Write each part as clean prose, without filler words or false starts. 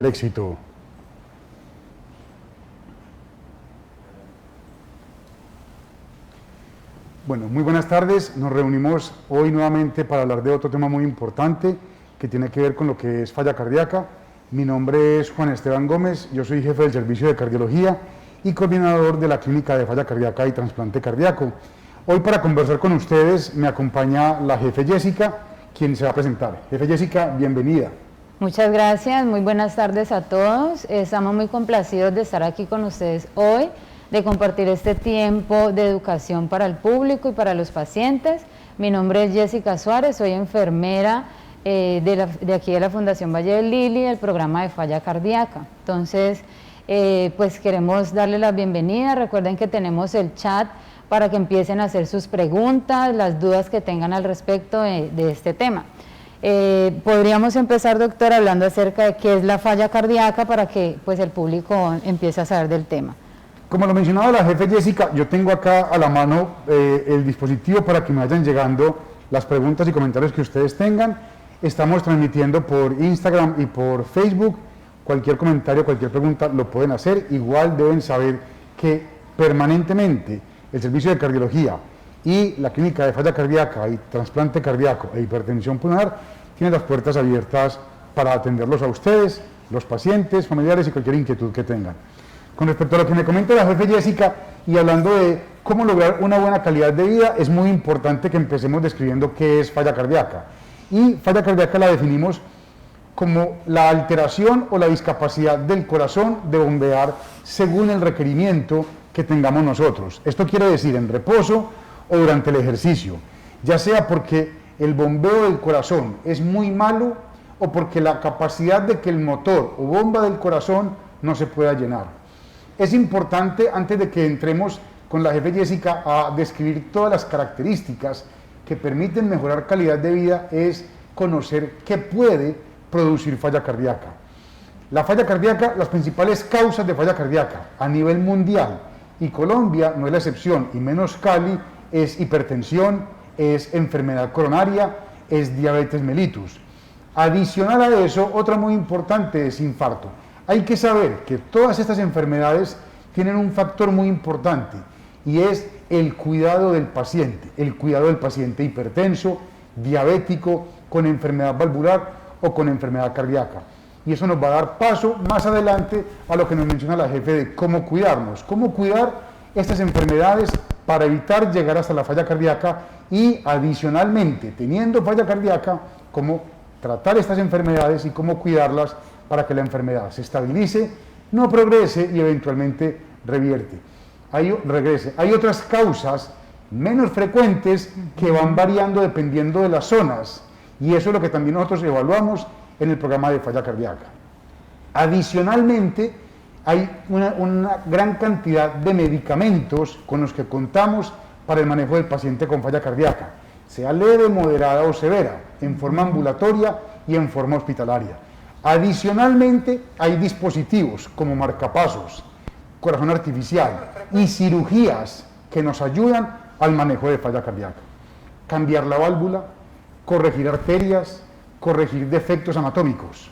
El éxito. Bueno, muy buenas tardes. Nos reunimos hoy nuevamente para hablar de otro tema muy importante que tiene que ver con lo que es falla cardíaca. Mi nombre es Juan Esteban Gómez, yo soy jefe del servicio de cardiología y coordinador de la clínica de falla cardíaca y trasplante cardíaco. Hoy para conversar con ustedes me acompaña la jefe Jessica, quien se va a presentar. Jefe Jessica, bienvenida. Muchas gracias, muy buenas tardes a todos. Estamos muy complacidos de estar aquí con ustedes hoy, de compartir este tiempo de educación para el público y para los pacientes. Mi nombre es Jessica Suárez, soy enfermera de aquí de la Fundación Valle del Lili, del programa de falla cardíaca. Entonces, pues queremos darle la bienvenida. Recuerden que tenemos el chat para que empiecen a hacer sus preguntas, las dudas que tengan al respecto de este tema. Podríamos empezar, doctor, hablando acerca de qué es la falla cardíaca para que pues, el público empiece a saber del tema. Como lo mencionaba la jefe Jessica, yo tengo acá a la mano el dispositivo para que me vayan llegando las preguntas y comentarios que ustedes tengan. Estamos transmitiendo por Instagram y por Facebook. Cualquier comentario, cualquier pregunta lo pueden hacer. Igual deben saber que permanentemente el servicio de cardiología y la clínica de falla cardíaca y trasplante cardíaco e hipertensión pulmonar tiene las puertas abiertas para atenderlos a ustedes, los pacientes, familiares y cualquier inquietud que tengan. Con respecto a lo que me comenta la jefe Jessica y hablando de cómo lograr una buena calidad de vida, es muy importante que empecemos describiendo qué es falla cardíaca. Y falla cardíaca la definimos como la alteración o la discapacidad del corazón de bombear según el requerimiento que tengamos nosotros. Esto quiere decir en reposo o durante el ejercicio, ya sea porque el bombeo del corazón es muy malo o porque la capacidad de que el motor o bomba del corazón no se pueda llenar. Es importante, antes de que entremos con la jefe Jessica a describir todas las características que permiten mejorar calidad de vida, es conocer qué puede producir falla cardíaca. La falla cardíaca, las principales causas de falla cardíaca a nivel mundial, y Colombia no es la excepción, y menos Cali, es hipertensión, es enfermedad coronaria, es diabetes mellitus. Adicional a eso, otra muy importante es infarto. Hay que saber que todas estas enfermedades tienen un factor muy importante y es el cuidado del paciente hipertenso, diabético, con enfermedad valvular o con enfermedad cardíaca. Y eso nos va a dar paso más adelante a lo que nos menciona la jefe de cómo cuidarnos, cómo cuidar estas enfermedades para evitar llegar hasta la falla cardíaca y adicionalmente, teniendo falla cardíaca, cómo tratar estas enfermedades y cómo cuidarlas para que la enfermedad se estabilice, no progrese y eventualmente regrese. Hay otras causas menos frecuentes que van variando dependiendo de las zonas y eso es lo que también nosotros evaluamos en el programa de falla cardíaca. Adicionalmente, hay una gran cantidad de medicamentos con los que contamos para el manejo del paciente con falla cardíaca, sea leve, moderada o severa, en forma ambulatoria y en forma hospitalaria. Adicionalmente, hay dispositivos como marcapasos, corazón artificial y cirugías que nos ayudan al manejo de falla cardíaca. Cambiar la válvula, corregir arterias, corregir defectos anatómicos.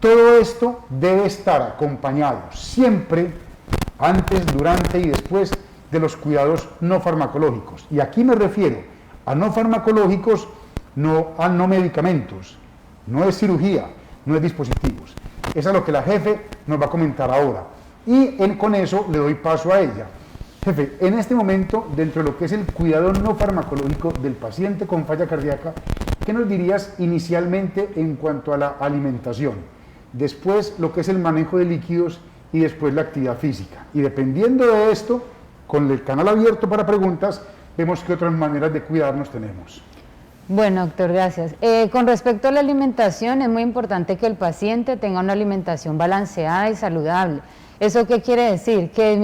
Todo esto debe estar acompañado siempre, antes, durante y después de los cuidados no farmacológicos. Y aquí me refiero a no farmacológicos, no a no medicamentos, no es cirugía, no es dispositivos. Es a lo que la jefe nos va a comentar ahora. Y con eso le doy paso a ella. Jefe, en este momento, dentro de lo que es el cuidado no farmacológico del paciente con falla cardíaca, ¿qué nos dirías inicialmente en cuanto a la alimentación? Después lo que es el manejo de líquidos y después la actividad física. Y dependiendo de esto, con el canal abierto para preguntas, vemos qué otras maneras de cuidarnos tenemos. Bueno, doctor, gracias. Con respecto a la alimentación, es muy importante que el paciente tenga una alimentación balanceada y saludable. ¿Eso qué quiere decir? Que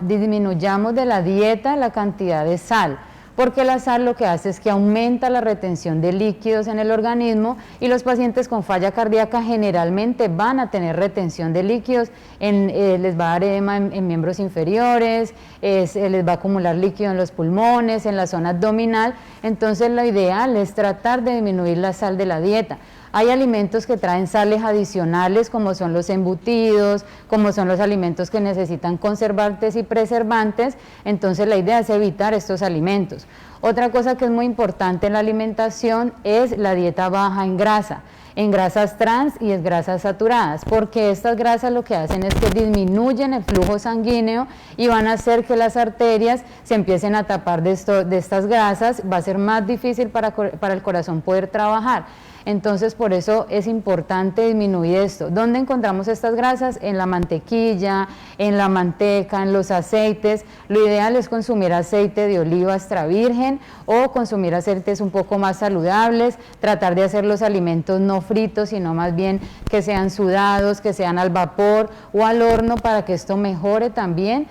disminuyamos de la dieta la cantidad de sal, porque la sal lo que hace es que aumenta la retención de líquidos en el organismo y los pacientes con falla cardíaca generalmente van a tener retención de líquidos, les va a dar edema en miembros inferiores, les va a acumular líquido en los pulmones, en la zona abdominal. Entonces lo ideal es tratar de disminuir la sal de la dieta. Hay alimentos que traen sales adicionales, como son los embutidos, como son los alimentos que necesitan conservantes y preservantes, entonces la idea es evitar estos alimentos. Otra cosa que es muy importante en la alimentación es la dieta baja en grasas trans y en grasas saturadas, porque estas grasas lo que hacen es que disminuyen el flujo sanguíneo y van a hacer que las arterias se empiecen a tapar de estas grasas, va a ser más difícil para el corazón poder trabajar. Entonces, por eso es importante disminuir esto. ¿Dónde encontramos estas grasas? En la mantequilla, en la manteca, en los aceites. Lo ideal es consumir aceite de oliva extra virgen o consumir aceites un poco más saludables, tratar de hacer los alimentos no fritos, sino más bien que sean sudados, que sean al vapor o al horno, para que esto mejore también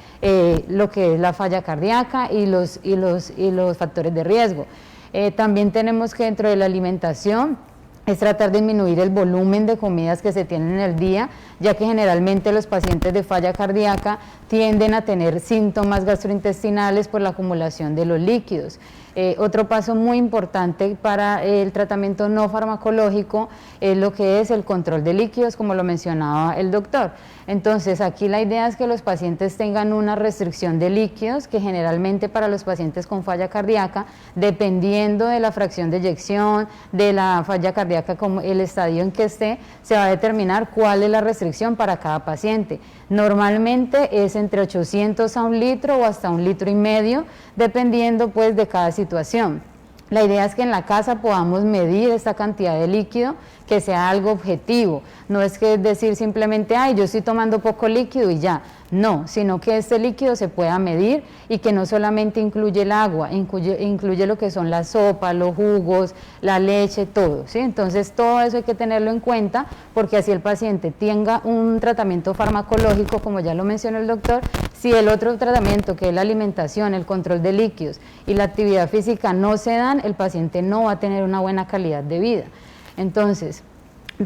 lo que es la falla cardíaca y los factores de riesgo. También tenemos que, dentro de la alimentación, es tratar de disminuir el volumen de comidas que se tienen en el día, ya que generalmente los pacientes de falla cardíaca tienden a tener síntomas gastrointestinales por la acumulación de los líquidos. Otro paso muy importante para el tratamiento no farmacológico es lo que es el control de líquidos, como lo mencionaba el doctor. Entonces, aquí la idea es que los pacientes tengan una restricción de líquidos, que generalmente para los pacientes con falla cardíaca, dependiendo de la fracción de eyección, de la falla cardíaca, como el estadio en que esté, se va a determinar cuál es la restricción para cada paciente. Normalmente es entre 800 a 1 litro o hasta 1,5 litros, dependiendo pues de cada situación. La idea es que en la casa podamos medir esta cantidad de líquido, que sea algo objetivo. No es que decir simplemente, ay, yo estoy tomando poco líquido y ya. No, sino que este líquido se pueda medir y que no solamente incluye el agua, incluye lo que son las sopas, los jugos, la leche, todo, ¿sí? Entonces todo eso hay que tenerlo en cuenta, porque así el paciente tenga un tratamiento farmacológico, como ya lo mencionó el doctor. Si el otro tratamiento, que es la alimentación, el control de líquidos y la actividad física no se dan, el paciente no va a tener una buena calidad de vida. Entonces,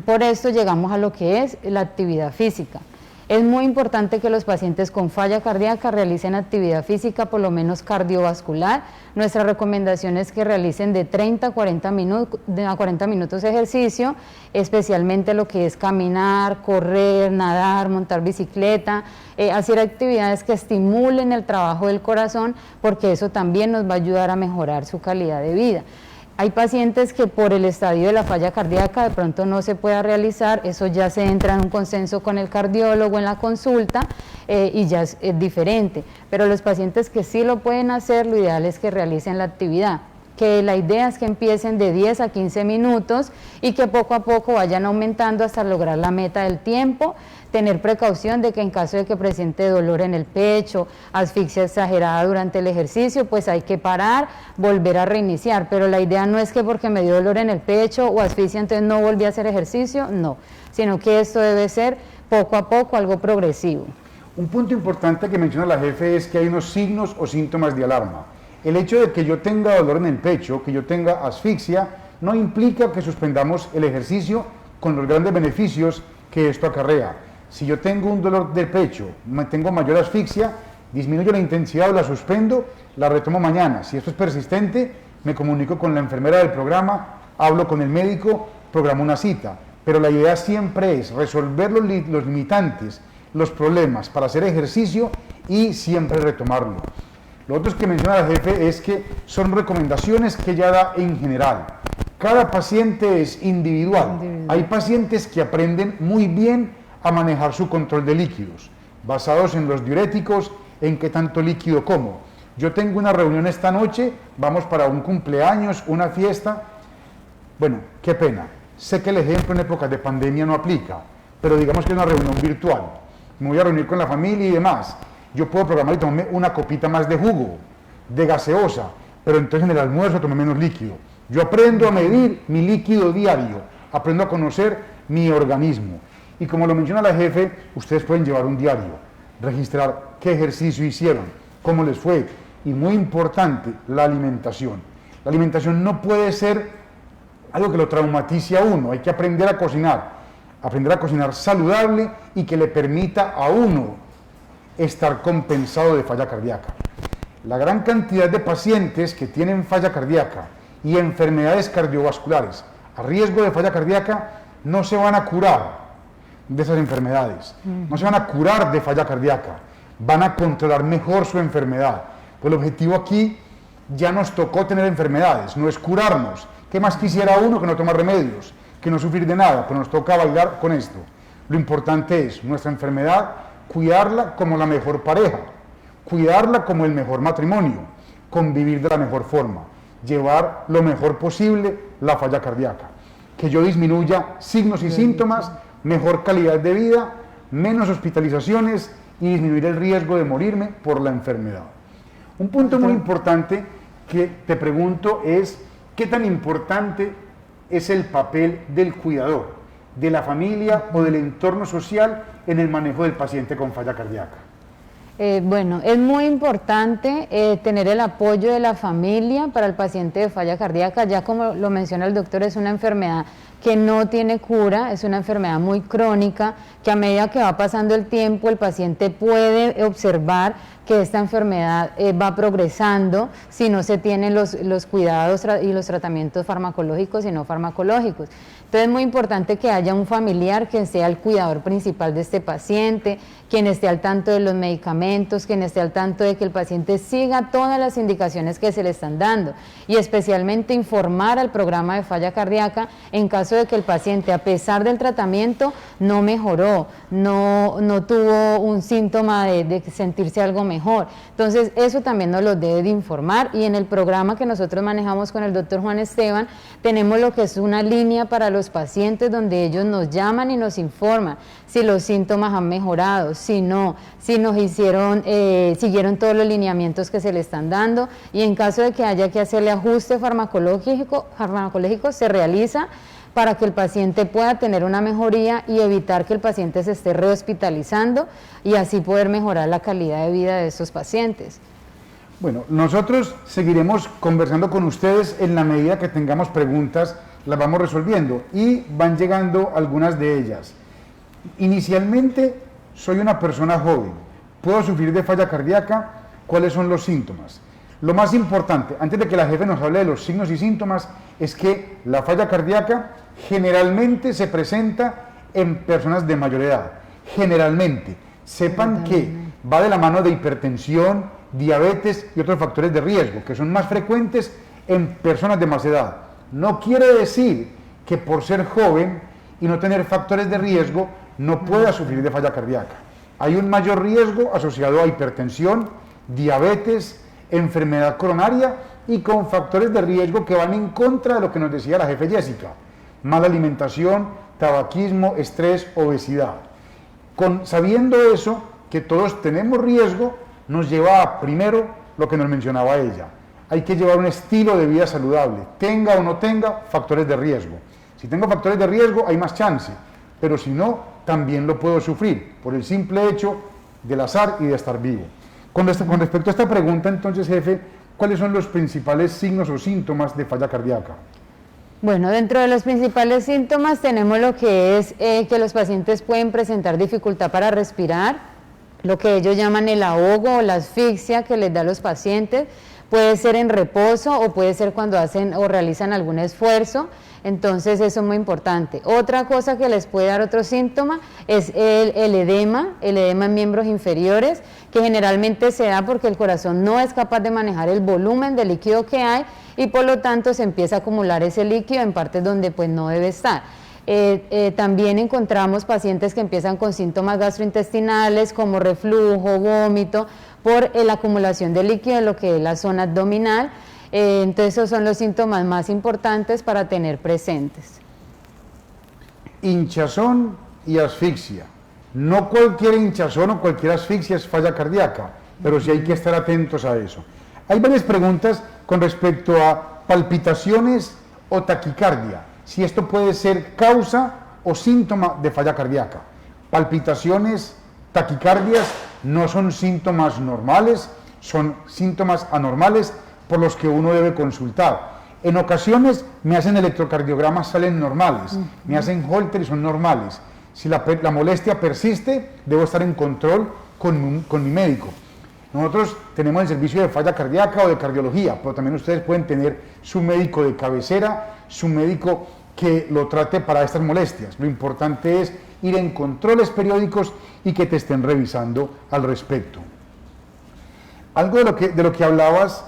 por esto llegamos a lo que es la actividad física. Es muy importante que los pacientes con falla cardíaca realicen actividad física, por lo menos cardiovascular. Nuestra recomendación es que realicen de 30 a 40 minutos de ejercicio, especialmente lo que es caminar, correr, nadar, montar bicicleta, hacer actividades que estimulen el trabajo del corazón, porque eso también nos va a ayudar a mejorar su calidad de vida. Hay pacientes que por el estadio de la falla cardíaca de pronto no se pueda realizar, eso ya se entra en un consenso con el cardiólogo en la consulta y ya es diferente. Pero los pacientes que sí lo pueden hacer, lo ideal es que realicen la actividad, que la idea es que empiecen de 10 a 15 minutos y que poco a poco vayan aumentando hasta lograr la meta del tiempo. Tener precaución de que en caso de que presente dolor en el pecho, asfixia exagerada durante el ejercicio, pues hay que parar, volver a reiniciar, pero la idea no es que porque me dio dolor en el pecho o asfixia entonces no volví a hacer ejercicio, no, sino que esto debe ser poco a poco, algo progresivo. Un punto importante que menciona la jefe es que hay unos signos o síntomas de alarma. El hecho de que yo tenga dolor en el pecho, que yo tenga asfixia, no implica que suspendamos el ejercicio con los grandes beneficios que esto acarrea. Si yo tengo un dolor del pecho, tengo mayor asfixia, disminuyo la intensidad o la suspendo, la retomo mañana. Si esto es persistente, me comunico con la enfermera del programa, hablo con el médico, programo una cita. Pero la idea siempre es resolver los limitantes, los problemas para hacer ejercicio y siempre retomarlo. Lo otro que menciona la jefe es que son recomendaciones que ella da en general. Cada paciente es individual. Hay pacientes que aprenden muy bien a manejar su control de líquidos, basados en los diuréticos, en qué tanto líquido como. Yo tengo una reunión esta noche, vamos para un cumpleaños, una fiesta. Bueno, qué pena. Sé que el ejemplo en épocas de pandemia no aplica, pero digamos que es una reunión virtual. Me voy a reunir con la familia y demás. Yo puedo programar y tomarme una copita más de jugo, de gaseosa, pero entonces en el almuerzo tomé menos líquido. Yo aprendo a medir mi líquido diario, aprendo a conocer mi organismo. Y como lo menciona la jefe, ustedes pueden llevar un diario, registrar qué ejercicio hicieron, cómo les fue, y muy importante, la alimentación. La alimentación no puede ser algo que lo traumatice a uno, hay que aprender a cocinar saludable y que le permita a uno estar compensado de falla cardíaca. La gran cantidad de pacientes que tienen falla cardíaca y enfermedades cardiovasculares a riesgo de falla cardíaca no se van a curar de esas enfermedades, no se van a curar de falla cardíaca, van a controlar mejor su enfermedad. Pues el objetivo aquí ya nos tocó tener enfermedades, no es curarnos. ¿Qué más quisiera uno que no tomar remedios, que no sufrir de nada? Pues nos toca bailar con esto. Lo importante es nuestra enfermedad, cuidarla como la mejor pareja, cuidarla como el mejor matrimonio, convivir de la mejor forma, llevar lo mejor posible la falla cardíaca, que yo disminuya signos y síntomas, mejor calidad de vida, menos hospitalizaciones y disminuir el riesgo de morirme por la enfermedad. Un punto muy importante que te pregunto es, ¿qué tan importante es el papel del cuidador, de la familia o del entorno social en el manejo del paciente con falla cardíaca? Bueno, es muy importante tener el apoyo de la familia para el paciente de falla cardíaca. Ya como lo menciona el doctor, es una enfermedad que no tiene cura, es una enfermedad muy crónica, que a medida que va pasando el tiempo el paciente puede observar que esta enfermedad va progresando si no se tienen los cuidados y los tratamientos farmacológicos y no farmacológicos. Entonces es muy importante que haya un familiar que sea el cuidador principal de este paciente, quien esté al tanto de los medicamentos, quien esté al tanto de que el paciente siga todas las indicaciones que se le están dando y especialmente informar al programa de falla cardíaca en caso de que el paciente, a pesar del tratamiento, no mejoró, no tuvo un síntoma de sentirse algo mejor. Entonces eso también nos lo debe de informar, y en el programa que nosotros manejamos con el doctor Juan Esteban tenemos lo que es una línea para los pacientes donde ellos nos llaman y nos informan si los síntomas han mejorado, si no, si nos siguieron todos los lineamientos que se le están dando, y en caso de que haya que hacerle ajuste farmacológico se realiza para que el paciente pueda tener una mejoría y evitar que el paciente se esté rehospitalizando y así poder mejorar la calidad de vida de estos pacientes. Bueno, nosotros seguiremos conversando con ustedes en la medida que tengamos preguntas, las vamos resolviendo y van llegando algunas de ellas. Inicialmente, soy una persona joven, ¿puedo sufrir de falla cardíaca? ¿Cuáles son los síntomas? Lo más importante, antes de que la jefe nos hable de los signos y síntomas, es que la falla cardíaca generalmente se presenta en personas de mayor edad. Generalmente, sepan que va de la mano de hipertensión, diabetes y otros factores de riesgo, que son más frecuentes en personas de más edad. No quiere decir que por ser joven y no tener factores de riesgo no pueda sufrir de falla cardíaca. Hay un mayor riesgo asociado a hipertensión, diabetes, enfermedad coronaria y con factores de riesgo que van en contra de lo que nos decía la jefe Jessica: mala alimentación, tabaquismo, estrés, obesidad. Sabiendo eso, que todos tenemos riesgo, nos lleva a, primero, lo que nos mencionaba ella: hay que llevar un estilo de vida saludable, tenga o no tenga factores de riesgo. Si tengo factores de riesgo hay más chance, pero si no, también lo puedo sufrir por el simple hecho del azar y de estar vivo. Con respecto a esta pregunta, entonces, jefe, ¿cuáles son los principales signos o síntomas de falla cardíaca? Bueno, dentro de los principales síntomas tenemos lo que es que los pacientes pueden presentar dificultad para respirar, lo que ellos llaman el ahogo o la asfixia que les da a los pacientes. Puede ser en reposo o puede ser cuando hacen o realizan algún esfuerzo, entonces eso es muy importante. Otra cosa que les puede dar otro síntoma es el edema en miembros inferiores, que generalmente se da porque el corazón no es capaz de manejar el volumen de líquido que hay y por lo tanto se empieza a acumular ese líquido en partes donde pues no debe estar. También encontramos pacientes que empiezan con síntomas gastrointestinales como reflujo, vómito, por la acumulación de líquido en lo que es la zona abdominal. Entonces esos son los síntomas más importantes para tener presentes. Hinchazón y asfixia. No cualquier hinchazón o cualquier asfixia es falla cardíaca, pero sí hay que estar atentos a eso. Hay varias preguntas con respecto a palpitaciones o taquicardia, si esto puede ser causa o síntoma de falla cardíaca. Palpitaciones, taquicardias no son síntomas normales, son síntomas anormales por los que uno debe consultar. En ocasiones me hacen electrocardiogramas, salen normales, me hacen Holter y son normales. Si la molestia persiste, debo estar en control con mi médico. Nosotros tenemos el servicio de falla cardíaca o de cardiología, pero también ustedes pueden tener su médico de cabecera, su médico que lo trate para estas molestias. Lo importante es ir en controles periódicos y que te estén revisando al respecto. Algo de lo que hablabas,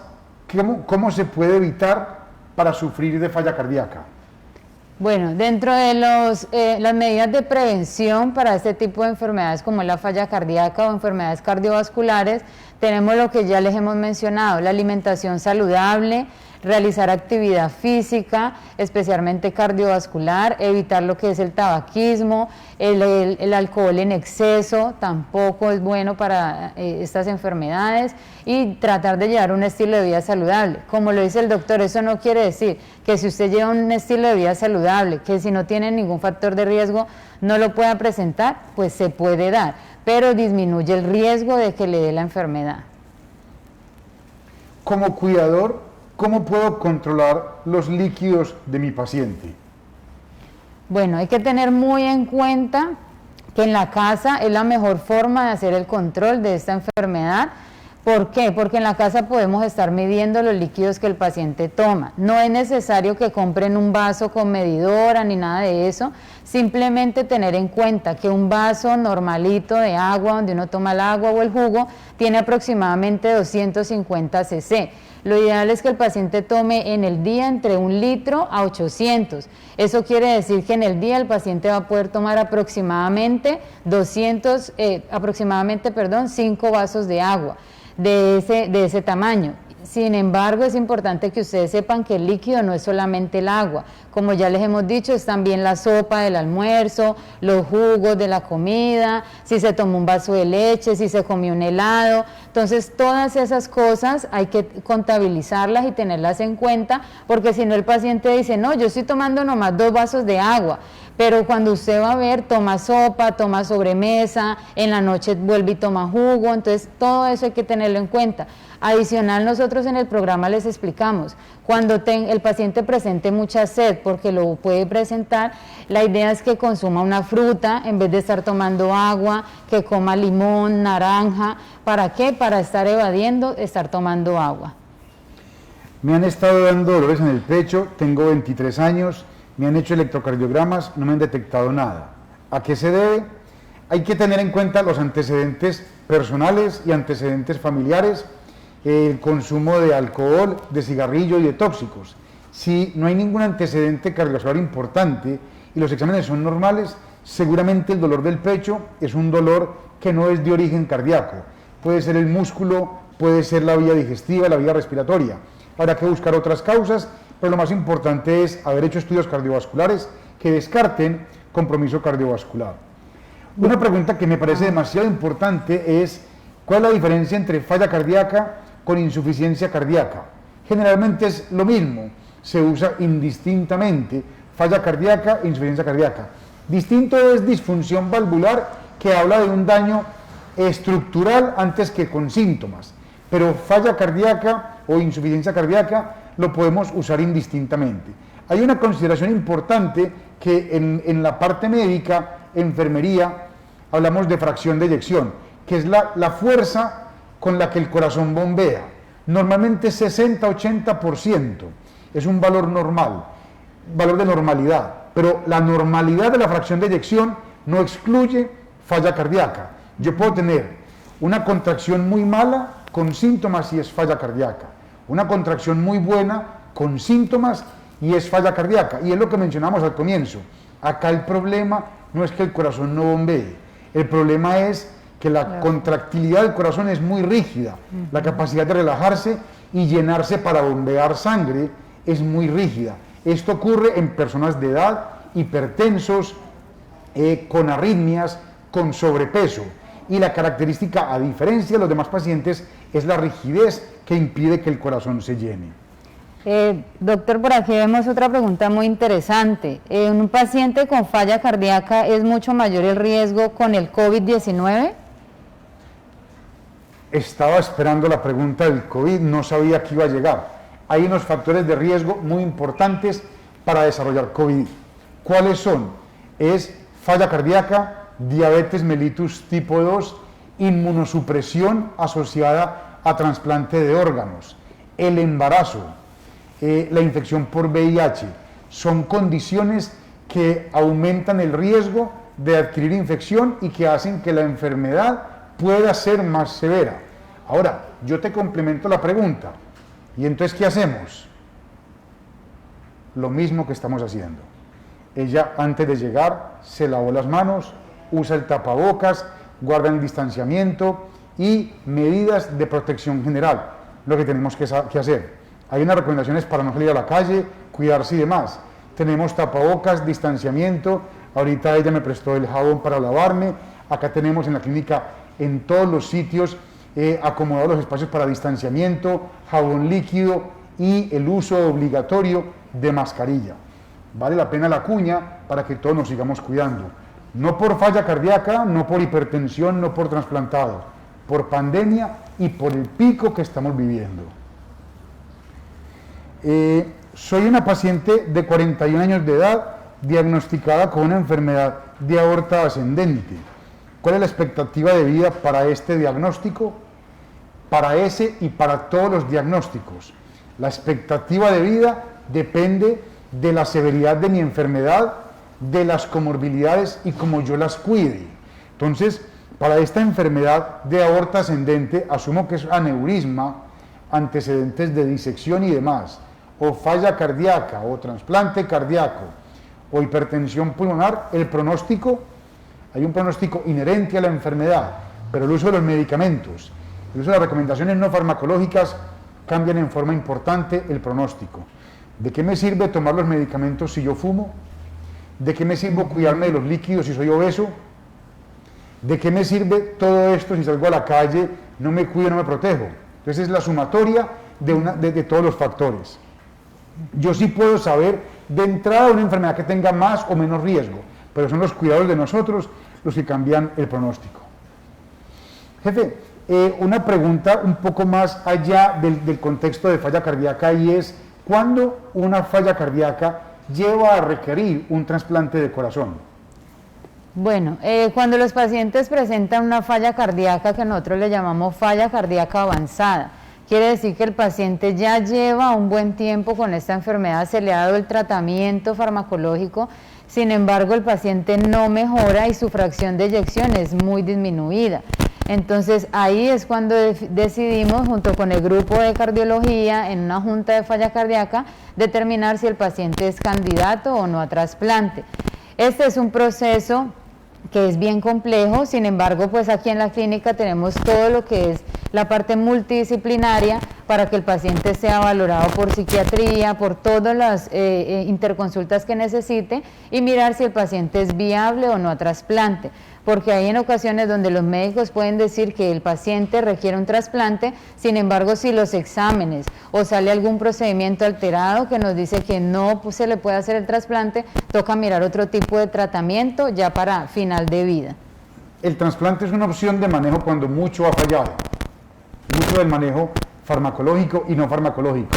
¿cómo se puede evitar para sufrir de falla cardíaca? Bueno, dentro de las medidas de prevención para este tipo de enfermedades como la falla cardíaca o enfermedades cardiovasculares, tenemos lo que ya les hemos mencionado, la alimentación saludable, realizar actividad física, especialmente cardiovascular, evitar lo que es el tabaquismo, el alcohol en exceso, tampoco es bueno para estas enfermedades, y tratar de llevar un estilo de vida saludable. Como lo dice el doctor, eso no quiere decir que si usted lleva un estilo de vida saludable, que si no tiene ningún factor de riesgo no lo pueda presentar, pues se puede dar, pero disminuye el riesgo de que le dé la enfermedad. Como cuidador, ¿cómo puedo controlar los líquidos de mi paciente? Bueno, hay que tener muy en cuenta que en la casa es la mejor forma de hacer el control de esta enfermedad. ¿Por qué? Porque en la casa podemos estar midiendo los líquidos que el paciente toma. No es necesario que compren un vaso con medidora ni nada de eso, simplemente tener en cuenta que un vaso normalito de agua, donde uno toma el agua o el jugo, tiene aproximadamente 250 cc. Lo ideal es que el paciente tome en el día entre 1 litro a 800. Eso quiere decir que en el día el paciente va a poder tomar aproximadamente 5 vasos de agua de ese tamaño. Sin embargo, es importante que ustedes sepan que el líquido no es solamente el agua. Como ya les hemos dicho, es también la sopa del almuerzo, los jugos de la comida, si se tomó un vaso de leche, si se comió un helado. Entonces, todas esas cosas hay que contabilizarlas y tenerlas en cuenta, porque si no el paciente dice, no, yo estoy tomando nomás 2 vasos de agua, pero cuando usted va a ver, toma sopa, toma sobremesa, en la noche vuelve y toma jugo, entonces todo eso hay que tenerlo en cuenta. Adicional, nosotros en el programa les explicamos, cuando el paciente presente mucha sed, porque lo puede presentar, la idea es que consuma una fruta en vez de estar tomando agua, que coma limón, naranja. ¿Para qué? Para estar evadiendo estar tomando agua. Me han estado dando dolores en el pecho, tengo 23 años, me han hecho electrocardiogramas, no me han detectado nada. ¿A qué se debe? Hay que tener en cuenta los antecedentes personales y antecedentes familiares, el consumo de alcohol, de cigarrillo y de tóxicos. Si no hay ningún antecedente cardiovascular importante y los exámenes son normales, seguramente el dolor del pecho es un dolor que no es de origen cardíaco. Puede ser el músculo, puede ser la vía digestiva, la vía respiratoria. Habrá que buscar otras causas, pero lo más importante es haber hecho estudios cardiovasculares que descarten compromiso cardiovascular. Una pregunta que me parece demasiado importante es, ¿cuál es la diferencia entre falla cardíaca con insuficiencia cardíaca? Generalmente es lo mismo, se usa indistintamente falla cardíaca e insuficiencia cardíaca. Distinto es disfunción valvular, que habla de un daño estructural antes que con síntomas, pero falla cardíaca o insuficiencia cardíaca lo podemos usar indistintamente. Hay una consideración importante que en la parte médica, enfermería, hablamos de fracción de eyección, que es la fuerza con la que el corazón bombea. Normalmente 60-80% es un valor normal, valor de normalidad, pero la normalidad de la fracción de eyección no excluye falla cardíaca. Yo puedo tener una contracción muy mala con síntomas y es falla cardíaca, una contracción muy buena con síntomas y es falla cardíaca, y es lo que mencionamos al comienzo. Acá el problema no es que el corazón no bombee, el problema es que la contractilidad del corazón es muy rígida, la capacidad de relajarse y llenarse para bombear sangre es muy rígida. Esto ocurre en personas de edad, hipertensos, con arritmias, con sobrepeso, y la característica, a diferencia de los demás pacientes, es la rigidez que impide que el corazón se llene. Doctor, por aquí vemos otra pregunta muy interesante. ¿En un paciente con falla cardíaca es mucho mayor el riesgo con el COVID-19? Estaba esperando la pregunta del COVID, no sabía que iba a llegar. Hay unos factores de riesgo muy importantes para desarrollar COVID. ¿Cuáles son? Es falla cardíaca, diabetes mellitus tipo 2, inmunosupresión asociada a trasplante de órganos, el embarazo, la infección por VIH. son condiciones que aumentan el riesgo de adquirir infección y que hacen que la enfermedad pueda ser más severa. Ahora, yo te complemento la pregunta. ¿Y entonces qué hacemos? Lo mismo que estamos haciendo. Ella, antes de llegar, se lavó las manos, usa el tapabocas, guarda el distanciamiento y medidas de protección general, lo que tenemos que hacer. Hay unas recomendaciones para no salir a la calle, cuidarse y demás. Tenemos tapabocas, distanciamiento, ahorita ella me prestó el jabón para lavarme, acá tenemos en la clínica, en todos los sitios, acomodados los espacios para distanciamiento, jabón líquido y el uso obligatorio de mascarilla. Vale la pena la cuña para que todos nos sigamos cuidando. No por falla cardíaca, no por hipertensión, no por trasplantado, por pandemia y por el pico que estamos viviendo. Soy una paciente de 41 años de edad diagnosticada con una enfermedad de aorta ascendente. ¿Cuál es la expectativa de vida para este diagnóstico? Para ese y para todos los diagnósticos. La expectativa de vida depende de la severidad de mi enfermedad, de las comorbilidades y cómo yo las cuide. Entonces, para esta enfermedad de aorta ascendente, asumo que es aneurisma, antecedentes de disección y demás, o falla cardíaca, o trasplante cardíaco, o hipertensión pulmonar, el pronóstico, hay un pronóstico inherente a la enfermedad, pero el uso de los medicamentos, el uso de las recomendaciones no farmacológicas cambian en forma importante el pronóstico. ¿De qué me sirve tomar los medicamentos si yo fumo? ¿De qué me sirve cuidarme de los líquidos si soy obeso? ¿De qué me sirve todo esto si salgo a la calle, no me cuido, no me protejo? Entonces es la sumatoria de todos los factores. Yo sí puedo saber de entrada una enfermedad que tenga más o menos riesgo, pero son los cuidados de nosotros los que cambian el pronóstico. Jefe, una pregunta un poco más allá del contexto de falla cardíaca y es, ¿cuándo una falla cardíaca lleva a requerir un trasplante de corazón? Bueno, cuando los pacientes presentan una falla cardíaca que nosotros le llamamos falla cardíaca avanzada, quiere decir que el paciente ya lleva un buen tiempo con esta enfermedad, se le ha dado el tratamiento farmacológico, sin embargo el paciente no mejora y su fracción de eyección es muy disminuida. Entonces ahí es cuando decidimos junto con el grupo de cardiología en una junta de falla cardíaca determinar si el paciente es candidato o no a trasplante. Este es un proceso que es bien complejo, sin embargo, pues aquí en la clínica tenemos todo lo que es la parte multidisciplinaria para que el paciente sea valorado por psiquiatría, por todas las interconsultas que necesite y mirar si el paciente es viable o no a trasplante. Porque hay en ocasiones donde los médicos pueden decir que el paciente requiere un trasplante, sin embargo, si los exámenes o sale algún procedimiento alterado que nos dice que no se le puede hacer el trasplante, toca mirar otro tipo de tratamiento ya para final de vida. El trasplante es una opción de manejo cuando mucho ha fallado, mucho del manejo farmacológico y no farmacológico.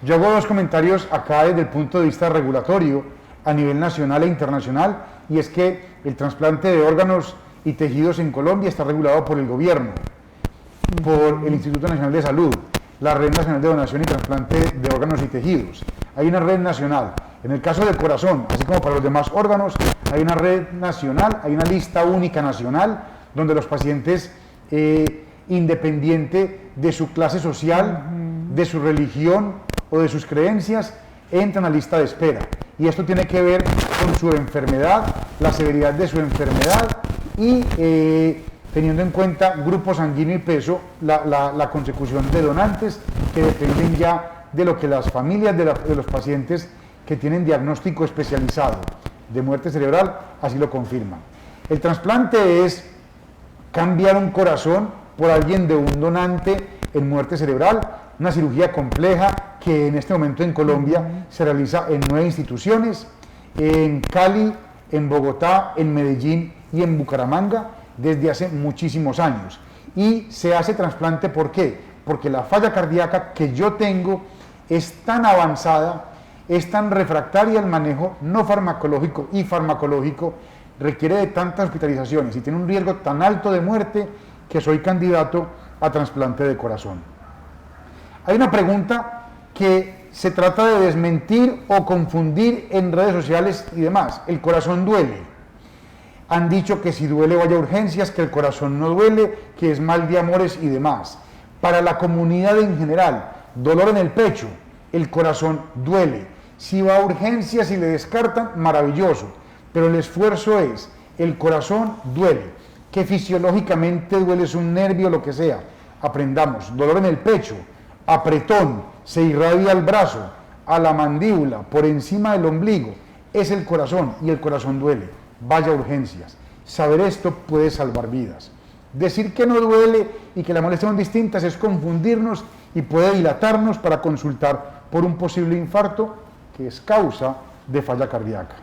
Yo hago dos comentarios acá desde el punto de vista regulatorio a nivel nacional e internacional, y es que el trasplante de órganos y tejidos en Colombia está regulado por el gobierno, por el Instituto Nacional de Salud, la Red Nacional de Donación y Trasplante de Órganos y Tejidos. Hay una red nacional. En el caso del corazón, así como para los demás órganos, hay una red nacional, hay una lista única nacional, donde los pacientes, independiente de su clase social, de su religión o de sus creencias, entran a lista de espera. Y esto tiene que ver con su enfermedad, la severidad de su enfermedad y teniendo en cuenta grupo sanguíneo y peso, la consecución de donantes que dependen ya de lo que las familias de los pacientes que tienen diagnóstico especializado de muerte cerebral así lo confirman. El trasplante es cambiar un corazón por alguien de un donante en muerte cerebral, una cirugía compleja que en este momento en Colombia se realiza en 9 instituciones, en Cali, en Bogotá, en Medellín y en Bucaramanga desde hace muchísimos años. Y se hace trasplante, ¿por qué? Porque la falla cardíaca que yo tengo es tan avanzada, es tan refractaria al manejo no farmacológico y farmacológico, requiere de tantas hospitalizaciones y tiene un riesgo tan alto de muerte que soy candidato a trasplante de corazón. Hay una pregunta que se trata de desmentir o confundir en redes sociales y demás. El corazón duele. Han dicho que si duele vaya a urgencias, que el corazón no duele, que es mal de amores y demás. Para la comunidad en general, dolor en el pecho, el corazón duele. Si va a urgencias y le descartan, maravilloso. Pero el esfuerzo es, el corazón duele. Que fisiológicamente duele, es un nervio, lo que sea. Aprendamos, dolor en el pecho, apretón, se irradia al brazo, a la mandíbula, por encima del ombligo, es el corazón y el corazón duele, vaya a urgencias. Saber esto puede salvar vidas. Decir que no duele y que las molestias son distintas es confundirnos y puede dilatarnos para consultar por un posible infarto que es causa de falla cardíaca.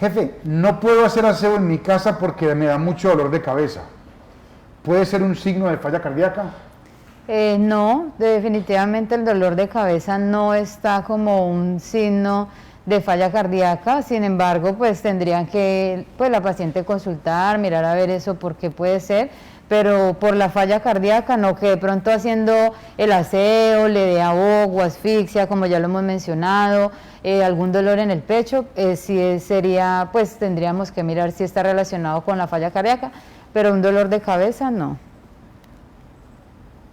Jefe, no puedo hacer aseo en mi casa porque me da mucho dolor de cabeza. ¿Puede ser un signo de falla cardíaca? No, definitivamente el dolor de cabeza no está como un signo de falla cardíaca. Sin embargo, pues tendrían que la paciente consultar, mirar a ver eso por qué puede ser, pero por la falla cardíaca no, que de pronto haciendo el aseo le dé ahogo, asfixia, como ya lo hemos mencionado, algún dolor en el pecho, sí sería, pues tendríamos que mirar si está relacionado con la falla cardíaca, pero un dolor de cabeza no.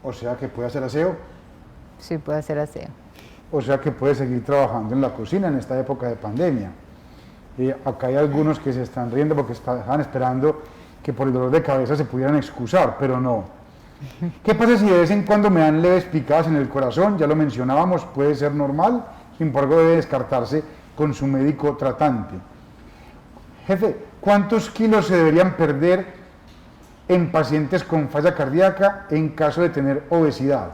O sea que puede hacer aseo. Sí, puede hacer aseo. O sea que puede seguir trabajando en la cocina en esta época de pandemia. Acá hay algunos que se están riendo porque estaban esperando que por el dolor de cabeza se pudieran excusar, pero no. ¿Qué pasa si de vez en cuando me dan leves picadas en el corazón? Ya lo mencionábamos, puede ser normal, sin embargo debe descartarse con su médico tratante. Jefe, ¿cuántos kilos se deberían perder en pacientes con falla cardíaca en caso de tener obesidad?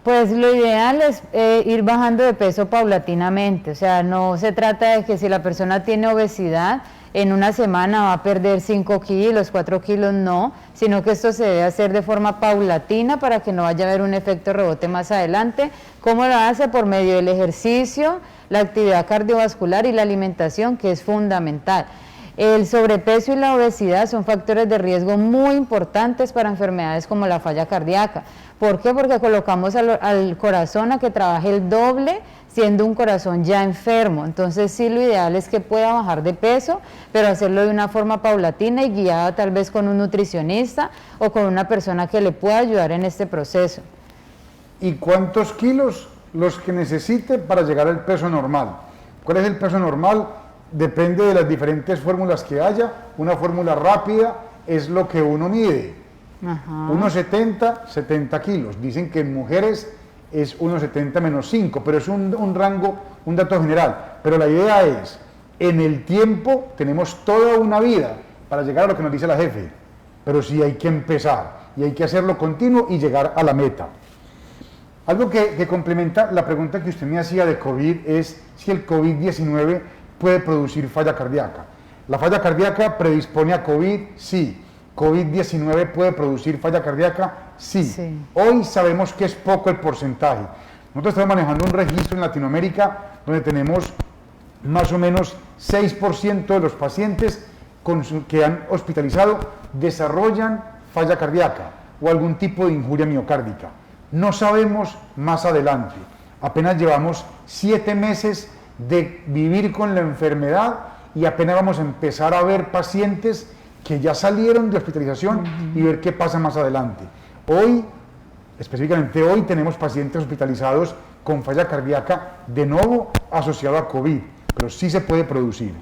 Pues lo ideal es ir bajando de peso paulatinamente, o sea, no se trata de que si la persona tiene obesidad, en una semana va a perder 5 kilos, 4 kilos, no, sino que esto se debe hacer de forma paulatina para que no vaya a haber un efecto rebote más adelante. ¿Cómo lo hace? Por medio del ejercicio, la actividad cardiovascular y la alimentación, que es fundamental. El sobrepeso y la obesidad son factores de riesgo muy importantes para enfermedades como la falla cardíaca. ¿Por qué? Porque colocamos al corazón a que trabaje el doble siendo un corazón ya enfermo. Entonces sí, lo ideal es que pueda bajar de peso, pero hacerlo de una forma paulatina y guiada tal vez con un nutricionista o con una persona que le pueda ayudar en este proceso. ¿Y cuántos kilos los que necesite para llegar al peso normal? ¿Cuál es el peso normal? Depende de las diferentes fórmulas que haya. Una fórmula rápida es lo que uno mide. 1,70, 70 kilos. Dicen que en mujeres es 1,70 menos 5, pero es un rango, un dato general. Pero la idea es, en el tiempo tenemos toda una vida para llegar a lo que nos dice la jefe, pero sí hay que empezar y hay que hacerlo continuo y llegar a la meta. Algo que complementa la pregunta que usted me hacía de COVID es si el COVID-19 puede producir falla cardíaca. ¿La falla cardíaca predispone a COVID? Sí. ¿COVID-19 puede producir falla cardíaca? Sí. Hoy sabemos que es poco el porcentaje. Nosotros estamos manejando un registro en Latinoamérica donde tenemos más o menos 6% de los pacientes que han hospitalizado desarrollan falla cardíaca o algún tipo de injuria miocárdica. No sabemos más adelante. Apenas llevamos 7 meses de vivir con la enfermedad y apenas vamos a empezar a ver pacientes que ya salieron de hospitalización y ver qué pasa más adelante. Hoy, específicamente hoy, tenemos pacientes hospitalizados con falla cardíaca de nuevo asociado a COVID, pero sí se puede producir.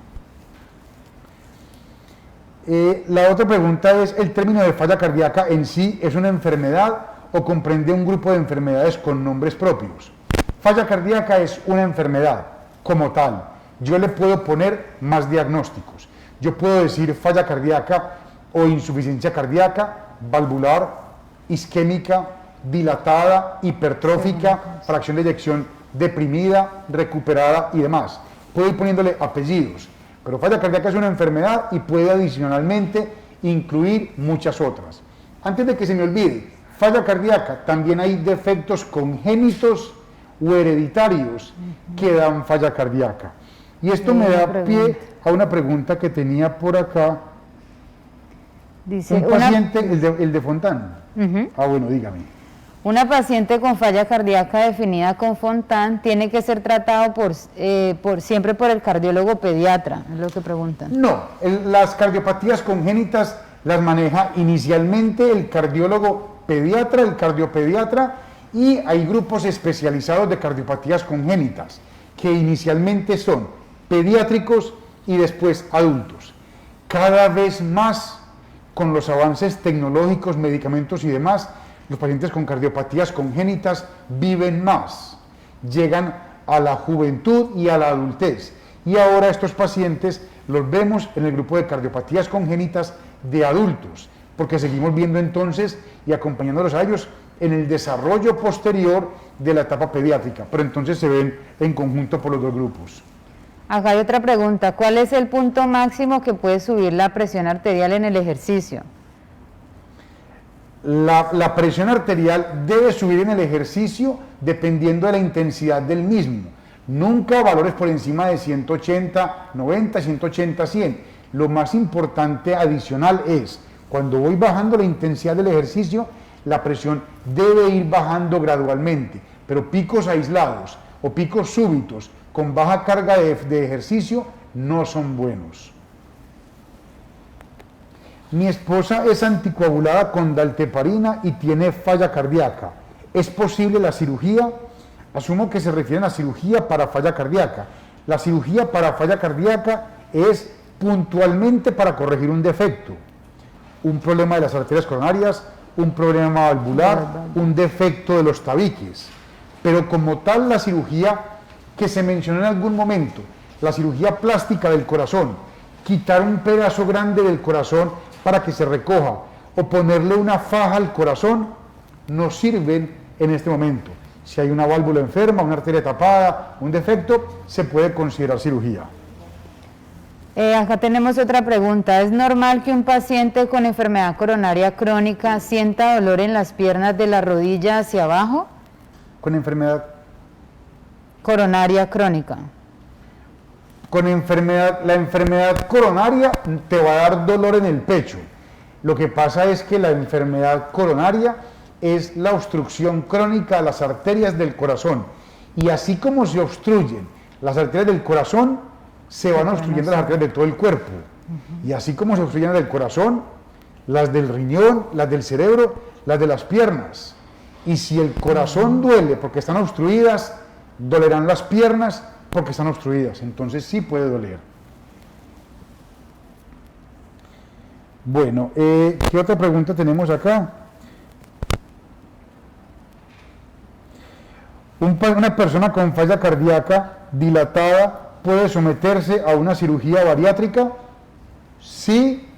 La otra pregunta es, ¿el término de falla cardíaca en sí es una enfermedad o comprende un grupo de enfermedades con nombres propios? Falla cardíaca es una enfermedad como tal. Yo le puedo poner más diagnósticos. Yo puedo decir falla cardíaca o insuficiencia cardíaca, valvular, isquémica, dilatada, hipertrófica, fracción de eyección deprimida, recuperada y demás. Puedo ir poniéndole apellidos, pero falla cardíaca es una enfermedad y puede adicionalmente incluir muchas otras. Antes de que se me olvide, falla cardíaca, también hay defectos congénitos o hereditarios que dan falla cardíaca. Y esto me da pie a una pregunta que tenía por acá. Dice un paciente, el de Fontán. Ah, bueno, dígame. Una paciente con falla cardíaca definida con Fontan tiene que ser tratado siempre por el cardiólogo pediatra, es lo que preguntan. No, las cardiopatías congénitas las maneja inicialmente el cardiólogo pediatra, el cardiopediatra, y hay grupos especializados de cardiopatías congénitas que inicialmente son pediátricos y después adultos. Cada vez más, con los avances tecnológicos, medicamentos y demás, los pacientes con cardiopatías congénitas viven más, llegan a la juventud y a la adultez. Y ahora estos pacientes los vemos en el grupo de cardiopatías congénitas de adultos, porque seguimos viendo entonces y acompañándolos a ellos en el desarrollo posterior de la etapa pediátrica, pero entonces se ven en conjunto por los dos grupos. Acá hay otra pregunta, ¿cuál es el punto máximo que puede subir la presión arterial en el ejercicio? La presión arterial debe subir en el ejercicio dependiendo de la intensidad del mismo. Nunca valores por encima de 180, 90, 180, 100. Lo más importante adicional es, cuando voy bajando la intensidad del ejercicio, la presión debe ir bajando gradualmente, pero picos aislados o picos súbitos con baja carga de ejercicio no son buenos. Mi esposa es anticoagulada con dalteparina y tiene falla cardíaca. ¿Es posible la cirugía? Asumo que se refieren a cirugía para falla cardíaca. La cirugía para falla cardíaca es puntualmente para corregir un defecto, un problema de las arterias coronarias, un problema valvular, un defecto de los tabiques. Pero como tal, la cirugía que se mencionó en algún momento, la cirugía plástica del corazón, quitar un pedazo grande del corazón para que se recoja o ponerle una faja al corazón, no sirven en este momento. Si hay una válvula enferma, una arteria tapada, un defecto, se puede considerar cirugía. Acá tenemos otra pregunta. ¿Es normal que un paciente con enfermedad coronaria crónica sienta dolor en las piernas de la rodilla hacia abajo? ¿Con enfermedad? Coronaria crónica. La enfermedad coronaria te va a dar dolor en el pecho. Lo que pasa es que la enfermedad coronaria es la obstrucción crónica a las arterias del corazón. Y así como se obstruyen las arterias del corazón, se van obstruyendo las arterias de todo el cuerpo. Y así como se obstruyen las del corazón, las del riñón, las del cerebro, las de las piernas. Y si el corazón duele porque están obstruidas, dolerán las piernas porque están obstruidas. Entonces sí puede doler. Bueno, ¿qué otra pregunta tenemos acá? Una persona con falla cardíaca dilatada puede someterse a una cirugía bariátrica, sí,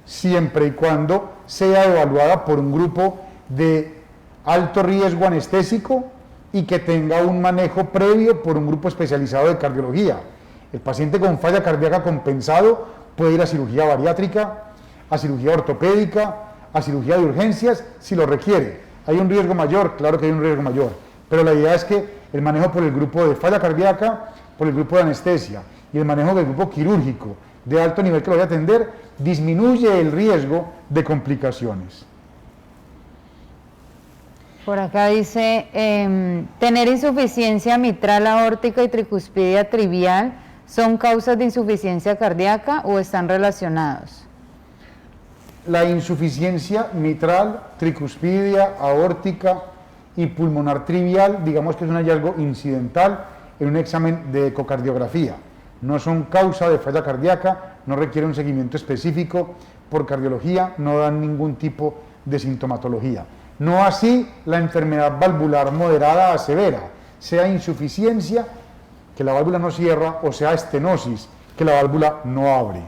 siempre y cuando sea evaluada por un grupo de alto riesgo anestésico y que tenga un manejo previo por un grupo especializado de cardiología. El paciente con falla cardíaca compensado puede ir a cirugía bariátrica, a cirugía ortopédica, a cirugía de urgencias, si lo requiere. ¿Hay un riesgo mayor? Claro que hay un riesgo mayor, pero la idea es que el manejo por el grupo de falla cardíaca, por el grupo de anestesia y el manejo del grupo quirúrgico de alto nivel que lo voy a atender, disminuye el riesgo de complicaciones. Por acá dice, tener insuficiencia mitral aórtica y tricuspidia trivial, ¿son causas de insuficiencia cardíaca o están relacionados? La insuficiencia mitral, tricuspidia, aórtica y pulmonar trivial, digamos que es un hallazgo incidental en un examen de ecocardiografía. No son causa de falla cardíaca, no requiere un seguimiento específico por cardiología, no dan ningún tipo de sintomatología. No así la enfermedad valvular moderada a severa, sea insuficiencia, que la válvula no cierra, o sea estenosis, que la válvula no abre.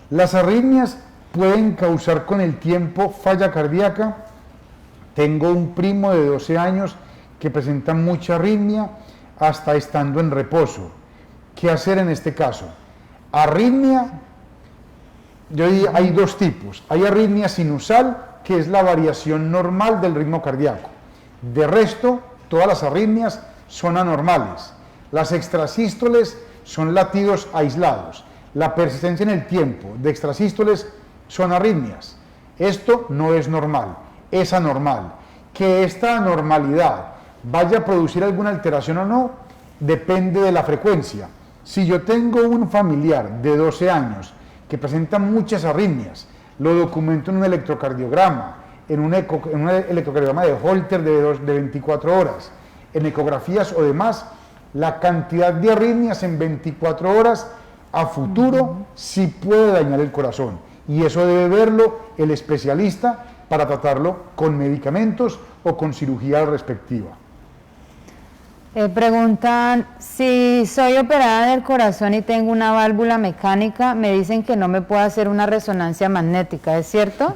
Las arritmias pueden causar con el tiempo falla cardíaca. Tengo un primo de 12 años que presenta mucha arritmia hasta estando en reposo. ¿Qué hacer en este caso? Arritmia, yo diría, hay dos tipos. Hay arritmia sinusal, que es la variación normal del ritmo cardíaco. De resto, todas las arritmias son anormales. Las extrasístoles son latidos aislados. La persistencia en el tiempo de extrasístoles son arritmias. Esto no es normal. es anormal. Que esta anormalidad vaya a producir alguna alteración o no, depende de la frecuencia. Si yo tengo un familiar de 12 años que presenta muchas arritmias, lo documento en un electrocardiograma, en un electrocardiograma de Holter de 24 horas, en ecografías o demás, la cantidad de arritmias en 24 horas a futuro sí puede dañar el corazón. Y eso debe verlo el especialista para tratarlo con medicamentos o con cirugía respectiva. Preguntan, si soy operada del corazón y tengo una válvula mecánica, me dicen que no me puedo hacer una resonancia magnética, ¿es cierto?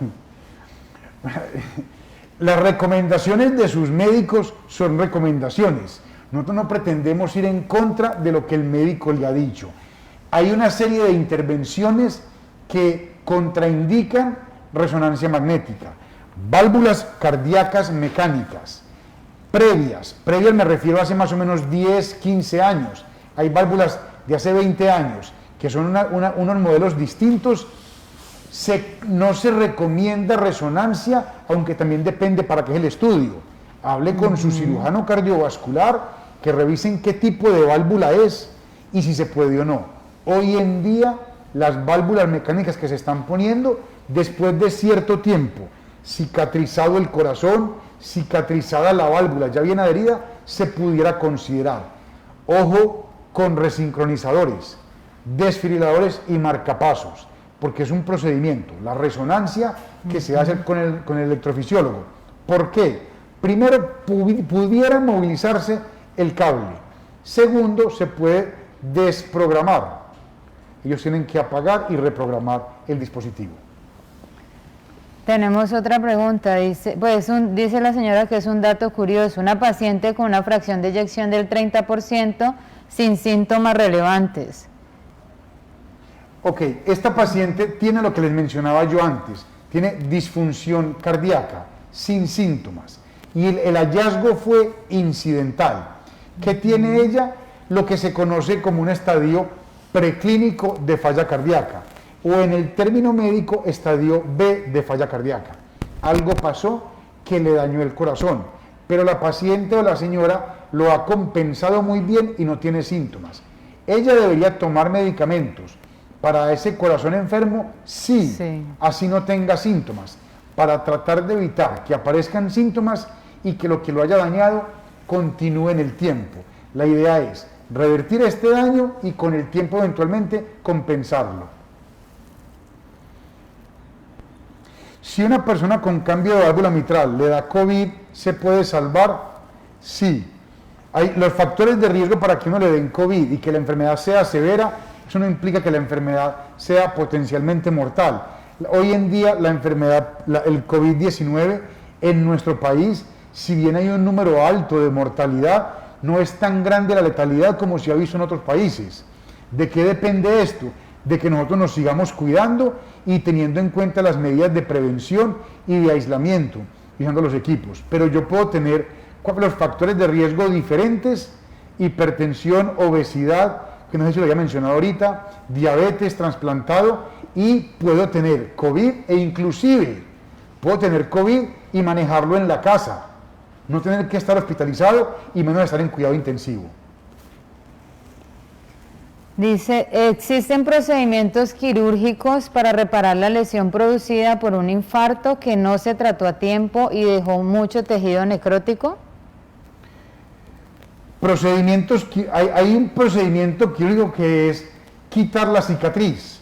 Las recomendaciones de sus médicos son recomendaciones. Nosotros no pretendemos ir en contra de lo que el médico le ha dicho. Hay una serie de intervenciones que contraindican resonancia magnética. Válvulas cardíacas mecánicas. Previas me refiero a hace más o menos 10, 15 años. Hay válvulas de hace 20 años que son unos modelos distintos. No se recomienda resonancia, aunque también depende para qué es el estudio. Hable con su cirujano cardiovascular, que revisen qué tipo de válvula es y si se puede o no. Hoy en día, las válvulas mecánicas que se están poniendo, después de cierto tiempo, cicatrizado el corazón, cicatrizada la válvula ya bien adherida, se pudiera considerar. Ojo con resincronizadores, desfibriladores y marcapasos, porque es un procedimiento, la resonancia que se hace con el electrofisiólogo. ¿Por qué? Primero, pudiera movilizarse el cable. Segundo, se puede desprogramar. Ellos tienen que apagar y reprogramar el dispositivo. Tenemos otra pregunta, dice la señora que es un dato curioso, una paciente con una fracción de eyección del 30% sin síntomas relevantes. Ok, esta paciente tiene lo que les mencionaba yo antes, tiene disfunción cardíaca, sin síntomas, y el hallazgo fue incidental. ¿Qué tiene ella? Lo que se conoce como un estadio preclínico de falla cardíaca, o en el término médico, estadio B de falla cardíaca. Algo pasó que le dañó el corazón, pero la paciente o la señora lo ha compensado muy bien y no tiene síntomas. Ella debería tomar medicamentos para ese corazón enfermo, sí, así no tenga síntomas, para tratar de evitar que aparezcan síntomas y que lo haya dañado continúe en el tiempo. La idea es revertir este daño y con el tiempo eventualmente compensarlo. Si una persona con cambio de válvula mitral le da COVID, ¿se puede salvar? Sí. Hay los factores de riesgo para que uno le den COVID y que la enfermedad sea severa, eso no implica que la enfermedad sea potencialmente mortal. Hoy en día la enfermedad, el COVID-19 en nuestro país, si bien hay un número alto de mortalidad, no es tan grande la letalidad como se ha visto en otros países. ¿De qué depende esto? De que nosotros nos sigamos cuidando y teniendo en cuenta las medidas de prevención y de aislamiento, usando los equipos. Pero yo puedo tener los factores de riesgo diferentes: hipertensión, obesidad, que no sé si lo había mencionado ahorita, diabetes, trasplantado, y puedo tener COVID e inclusive puedo tener COVID y manejarlo en la casa, no tener que estar hospitalizado y menos estar en cuidado intensivo. Dice, ¿existen procedimientos quirúrgicos para reparar la lesión producida por un infarto que no se trató a tiempo y dejó mucho tejido necrótico? Hay un procedimiento quirúrgico que es quitar la cicatriz,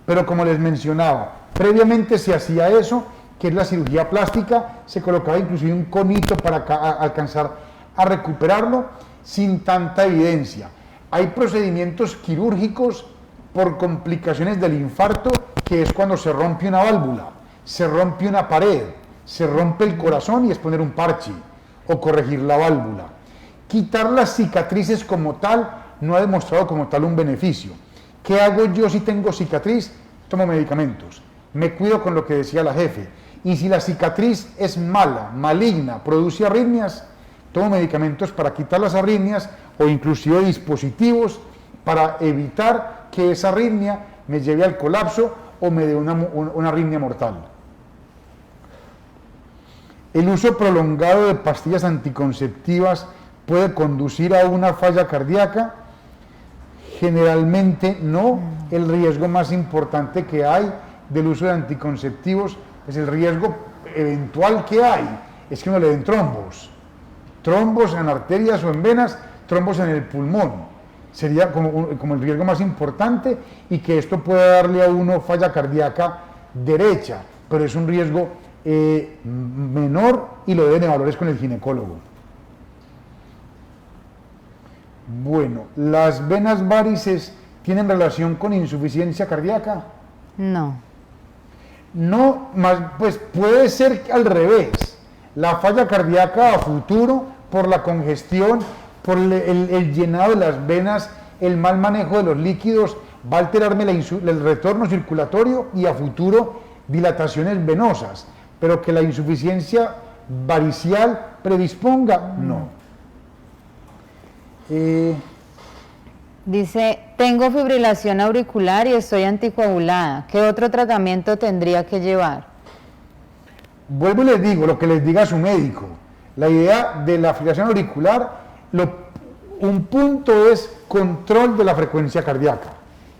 pero como les mencionaba, previamente se hacía eso, que es la cirugía plástica, se colocaba inclusive un conito para alcanzar a recuperarlo sin tanta evidencia. Hay procedimientos quirúrgicos por complicaciones del infarto, que es cuando se rompe una válvula, se rompe una pared, se rompe el corazón y es poner un parche o corregir la válvula. Quitar las cicatrices como tal no ha demostrado como tal un beneficio. ¿Qué hago yo si tengo cicatriz? Tomo medicamentos, me cuido con lo que decía la jefe. Y si la cicatriz es mala, maligna, produce arritmias, tomo medicamentos para quitar las arritmias o inclusive dispositivos para evitar que esa arritmia me lleve al colapso o me dé una arritmia mortal. ¿El uso prolongado de pastillas anticonceptivas puede conducir a una falla cardíaca? Generalmente no. El riesgo más importante que hay del uso de anticonceptivos es el riesgo eventual que hay, es que uno le den trombos en arterias o en venas, trombos en el pulmón. Sería como el riesgo más importante, y que esto puede darle a uno falla cardíaca derecha, pero es un riesgo menor y lo deben evaluar con el ginecólogo. Bueno, ¿las venas varices tienen relación con insuficiencia cardíaca? No. No, pues puede ser al revés. La falla cardíaca a futuro, por la congestión, por el llenado de las venas, el mal manejo de los líquidos, va a alterarme el retorno circulatorio y a futuro dilataciones venosas. Pero que la insuficiencia varicial predisponga, no. Dice, tengo fibrilación auricular y estoy anticoagulada. ¿Qué otro tratamiento tendría que llevar? Vuelvo y les digo lo que les diga su médico. La idea de la fibrilación auricular, un punto es control de la frecuencia cardíaca,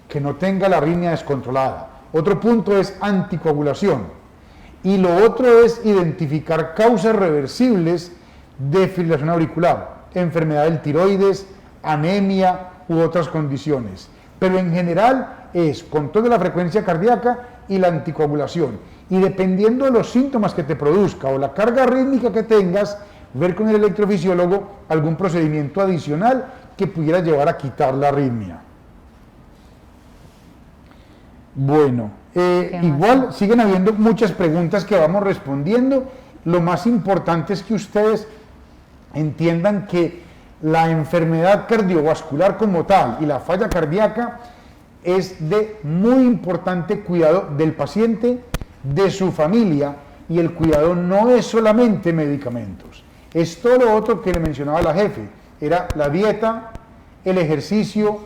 que no tenga la arritmia descontrolada. Otro punto es anticoagulación. Y lo otro es identificar causas reversibles de fibrilación auricular, enfermedad del tiroides, anemia u otras condiciones. Pero en general es control de la frecuencia cardíaca y la anticoagulación. Y dependiendo de los síntomas que te produzca o la carga rítmica que tengas, ver con el electrofisiólogo algún procedimiento adicional que pudiera llevar a quitar la arritmia. Bueno, igual siguen habiendo muchas preguntas que vamos respondiendo. Lo más importante es que ustedes entiendan que la enfermedad cardiovascular como tal y la falla cardíaca es de muy importante cuidado del paciente, de su familia, y el cuidado no es solamente medicamentos, es todo lo otro que le mencionaba la jefe, era la dieta, el ejercicio,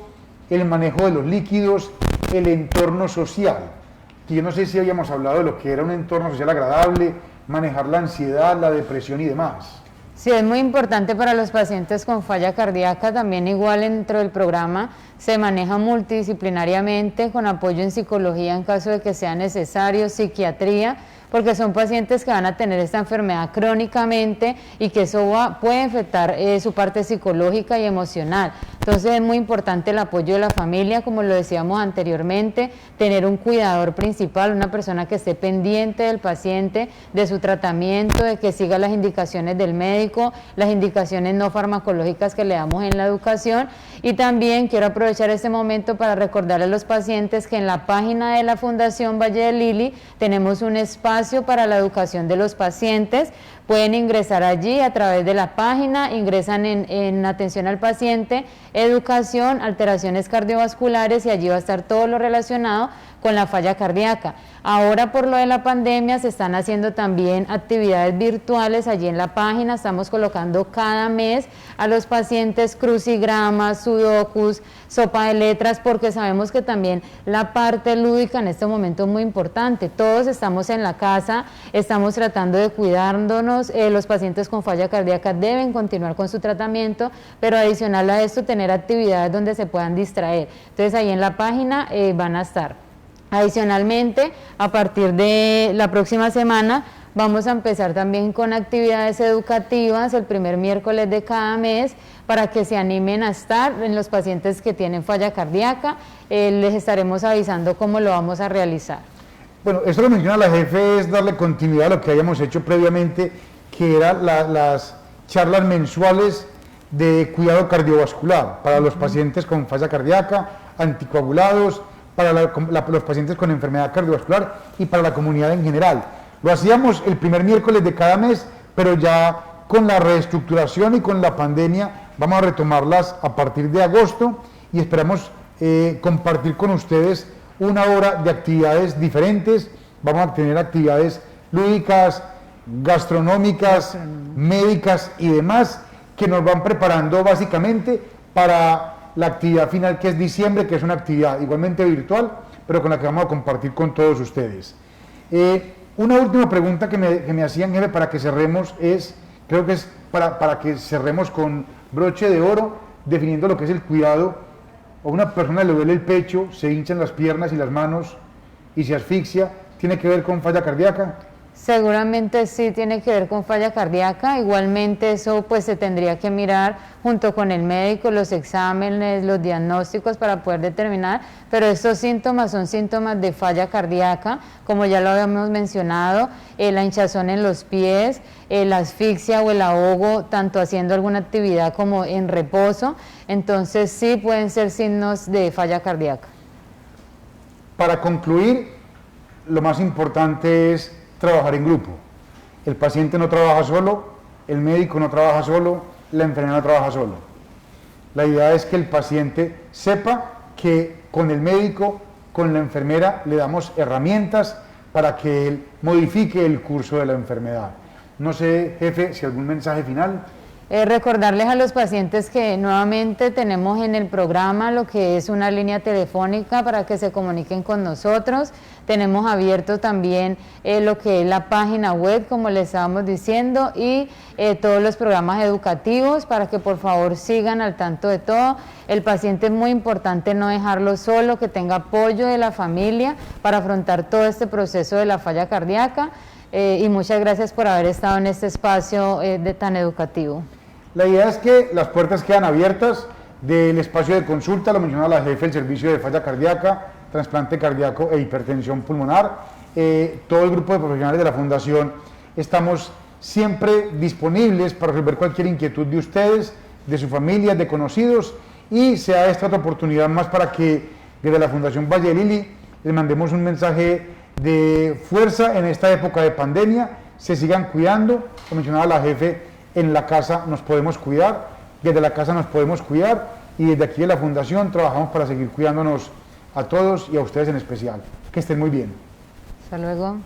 el manejo de los líquidos, el entorno social, que yo no sé si habíamos hablado de lo que era un entorno social agradable, manejar la ansiedad, la depresión y demás. Sí, es muy importante para los pacientes con falla cardíaca. También igual dentro del programa se maneja multidisciplinariamente con apoyo en psicología en caso de que sea necesario, psiquiatría, porque son pacientes que van a tener esta enfermedad crónicamente y que eso puede afectar su parte psicológica y emocional. Entonces es muy importante el apoyo de la familia, como lo decíamos anteriormente, tener un cuidador principal, una persona que esté pendiente del paciente, de su tratamiento, de que siga las indicaciones del médico, las indicaciones no farmacológicas que le damos en la educación. Y también quiero aprovechar este momento para recordarle a los pacientes que en la página de la Fundación Valle de Lili tenemos un espacio para la educación de los pacientes. Pueden ingresar allí a través de la página, ingresan en atención al paciente, educación, alteraciones cardiovasculares, y allí va a estar todo lo relacionado con la falla cardíaca. Ahora por lo de la pandemia se están haciendo también actividades virtuales allí en la página. Estamos colocando cada mes a los pacientes crucigramas, sudokus, sopa de letras, porque sabemos que también la parte lúdica en este momento es muy importante. Todos estamos en la casa, estamos tratando de cuidándonos. Los pacientes con falla cardíaca deben continuar con su tratamiento, pero adicional a esto tener actividades donde se puedan distraer. Entonces ahí en la página van a estar. Adicionalmente, a partir de la próxima semana vamos a empezar también con actividades educativas el primer miércoles de cada mes, para que se animen a estar en los pacientes que tienen falla cardíaca. Les estaremos avisando cómo lo vamos a realizar. Bueno, esto lo menciona la jefe, es darle continuidad a lo que habíamos hecho previamente, que eran las charlas mensuales de cuidado cardiovascular para los pacientes con falla cardíaca, anticoagulados, para los pacientes con enfermedad cardiovascular y para la comunidad en general. Lo hacíamos el primer miércoles de cada mes, pero ya con la reestructuración y con la pandemia vamos a retomarlas a partir de agosto, y esperamos compartir con ustedes una hora de actividades diferentes. Vamos a tener actividades lúdicas, gastronómicas, médicas y demás, que nos van preparando básicamente para la actividad final, que es diciembre, que es una actividad igualmente virtual, pero con la que vamos a compartir con todos ustedes. Una última pregunta que me hacían, jefe, para que cerremos es, creo que es para que cerremos con broche de oro, definiendo lo que es el cuidado. A una persona le duele el pecho, se hinchan las piernas y las manos y se asfixia, ¿tiene que ver con falla cardíaca? Seguramente sí tiene que ver con falla cardíaca, igualmente eso pues se tendría que mirar junto con el médico, los exámenes, los diagnósticos para poder determinar, pero estos síntomas son síntomas de falla cardíaca, como ya lo habíamos mencionado, la hinchazón en los pies, la asfixia o el ahogo, tanto haciendo alguna actividad como en reposo, entonces sí pueden ser signos de falla cardíaca. Para concluir, lo más importante es trabajar en grupo. El paciente no trabaja solo, el médico no trabaja solo, la enfermera no trabaja solo. La idea es que el paciente sepa que con el médico, con la enfermera, le damos herramientas para que él modifique el curso de la enfermedad. No sé, jefe, si algún mensaje final. Recordarles a los pacientes que nuevamente tenemos en el programa lo que es una línea telefónica para que se comuniquen con nosotros. Tenemos abierto también lo que es la página web, como les estábamos diciendo, y todos los programas educativos para que por favor sigan al tanto de todo. El paciente es muy importante no dejarlo solo, que tenga apoyo de la familia para afrontar todo este proceso de la falla cardíaca. Y muchas gracias por haber estado en este espacio tan educativo. La idea es que las puertas quedan abiertas del espacio de consulta, lo mencionaba la jefe, el servicio de falla cardíaca, trasplante cardíaco e hipertensión pulmonar. Todo el grupo de profesionales de la Fundación estamos siempre disponibles para resolver cualquier inquietud de ustedes, de su familia, de conocidos, y sea esta otra oportunidad más para que desde la Fundación Valle de Lili les mandemos un mensaje de fuerza en esta época de pandemia. Se sigan cuidando, como mencionaba la jefe, en la casa nos podemos cuidar, desde la casa nos podemos cuidar, y desde aquí de la Fundación trabajamos para seguir cuidándonos a todos y a ustedes en especial. Que estén muy bien. Hasta luego.